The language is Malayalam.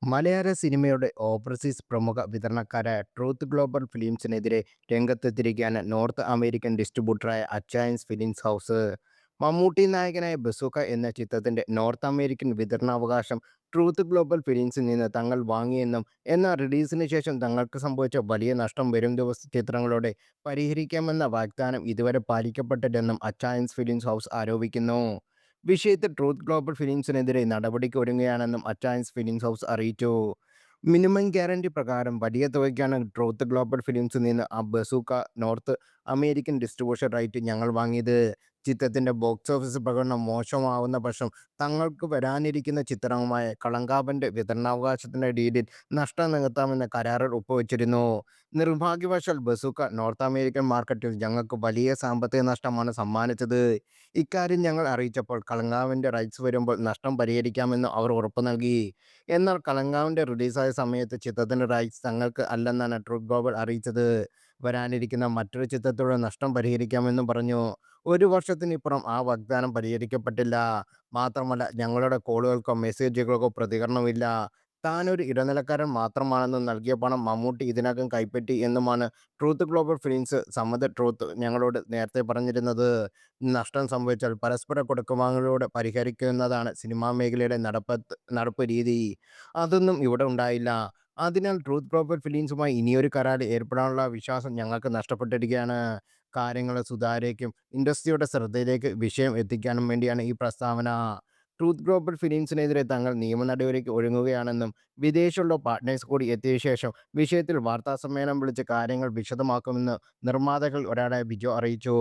മലയാള സിനിമയുടെ ഓവർസീസ് പ്രമുഖ വിതരണക്കാരായ ട്രൂത്ത് ഗ്ലോബൽ ഫിലിംസിനെതിരെ രംഗത്തെത്തിയിരിക്കുകയാണ് നോർത്ത് അമേരിക്കൻ ഡിസ്ട്രിബ്യൂട്ടറായ അച്ചയൻസ് ഫിലിംസ് ഹൗസ്. മമ്മൂട്ടി നായകനായ ബസൂക്ക എന്ന ചിത്രത്തിന്റെ നോർത്ത് അമേരിക്കൻ വിതരണാവകാശം ട്രൂത്ത് ഗ്ലോബൽ ഫിലിംസിൽ നിന്ന് തങ്ങൾ വാങ്ങിയെന്നും, എന്നാൽ റിലീസിന് ശേഷം തങ്ങൾക്ക് സംഭവിച്ച വലിയ നഷ്ടം വരും ദിവസ ചിത്രങ്ങളോടെ പരിഹരിക്കാമെന്ന വാഗ്ദാനം ഇതുവരെ പാലിക്കപ്പെട്ടില്ലെന്നും അച്ചയൻസ് ഫിലിംസ് ഹൗസ് ആരോപിക്കുന്നു. വിഷയത്തിൽ ട്രൂത്ത് ഗ്ലോബൽ ഫിലിംസിനെതിരെ നടപടിക്ക് ഒരുങ്ങുകയാണെന്നും അച്ചയൻസ് ഫിലിംസ് ഹൗസ് അറിയിച്ചു. മിനിമം ഗ്യാരണ്ടി പ്രകാരം വലിയ തുകയ്ക്കാണ് ട്രൂത്ത് ഗ്ലോബൽ ഫിലിംസിൽ നിന്ന് Bazooka North American distribution right ഞങ്ങൾ വാങ്ങിയത്. ചിത്രത്തിന്റെ ബോക്സ് ഓഫീസ് പ്രകടനം മോശമാവുന്ന പക്ഷം തങ്ങൾക്ക് വരാനിരിക്കുന്ന ചിത്രമായ കളങ്കാവന്റെ വിതരണാവകാശത്തിന്റെ ഡീലിൽ നഷ്ടം നികത്താമെന്ന കരാറിൽ ഒപ്പുവെച്ചിരുന്നു. നിർഭാഗ്യവശാൽ ബസൂക്ക നോർത്ത് അമേരിക്കൻ മാർക്കറ്റിൽ ഞങ്ങൾക്ക് വലിയ സാമ്പത്തിക നഷ്ടമാണ് സമ്മാനിച്ചത്. ഇക്കാര്യം ഞങ്ങൾ അറിയിച്ചപ്പോൾ കളങ്കാവിൻ്റെ റൈറ്റ്സ് വരുമ്പോൾ നഷ്ടം പരിഹരിക്കാമെന്ന് അവർ ഉറപ്പ് നൽകി. എന്നാൽ കളങ്കാവിൻ്റെ റിലീസായ സമയത്ത് ചിത്രത്തിൻ്റെ റൈറ്റ്സ് തങ്ങൾക്ക് അല്ലെന്നാണ് ട്രൂത്ത് ഗ്ലോബൽ അറിയിച്ചത്. വരാനിരിക്കുന്ന മറ്റൊരു ചിത്രത്തിലൂടെ നഷ്ടം പരിഹരിക്കാമെന്നും പറഞ്ഞു. ഒരു വർഷത്തിനിപ്പുറം ആ വാഗ്ദാനം പരിഹരിക്കപ്പെട്ടില്ല. മാത്രമല്ല, ഞങ്ങളുടെ കോളുകൾക്കോ മെസ്സേജുകൾക്കോ പ്രതികരണമില്ല. താനൊരു ഇടനിലക്കാരൻ മാത്രമാണെന്നും നൽകിയ പണം മമ്മൂട്ടി ഇതിനകം കൈപ്പറ്റി എന്നുമാണ് ട്രൂത്ത് ഗ്ലോബൽ ഫിലിംസ് സമ്മത് ട്രൂത്ത് ഞങ്ങളോട് നേരത്തെ പറഞ്ഞിരുന്നത്. നഷ്ടം സംഭവിച്ചാൽ പരസ്പര കൊടുക്കൽവാങ്ങലിലൂടെ പരിഹരിക്കുന്നതാണ് സിനിമാ മേഖലയുടെ നടപ്പ് രീതി. അതൊന്നും ഇവിടെ ഉണ്ടായില്ല. അതിനാൽ ട്രൂത്ത് ഗ്ലോബൽ ഫിലിംസുമായി ഇനിയൊരു കരാറിൽ ഏർപ്പെടാനുള്ള വിശ്വാസം ഞങ്ങൾക്ക് നഷ്ടപ്പെട്ടിരിക്കുകയാണ്. കാര്യങ്ങൾ സുതാര്യക്കും ഇൻഡസ്ട്രിയുടെ ശ്രദ്ധയിലേക്ക് വിഷയം എത്തിക്കാനും വേണ്ടിയാണ് ഈ പ്രസ്താവന. ട്രൂത്ത് ഗ്ലോബൽ ഫിലിംസിനെതിരെ തങ്ങൾ നിയമ നടപടിക്ക് ഒരുങ്ങുകയാണെന്നും, വിദേശമുള്ള പാർട്ട്നേഴ്സ് കൂടി എത്തിയ ശേഷം വിഷയത്തിൽ വാർത്താസമ്മേളനം വിളിച്ച് കാര്യങ്ങൾ വിശദമാക്കുമെന്ന് നിർമ്മാതാക്കളിൽ ഒരാളായ ബിജു അറിയിച്ചു.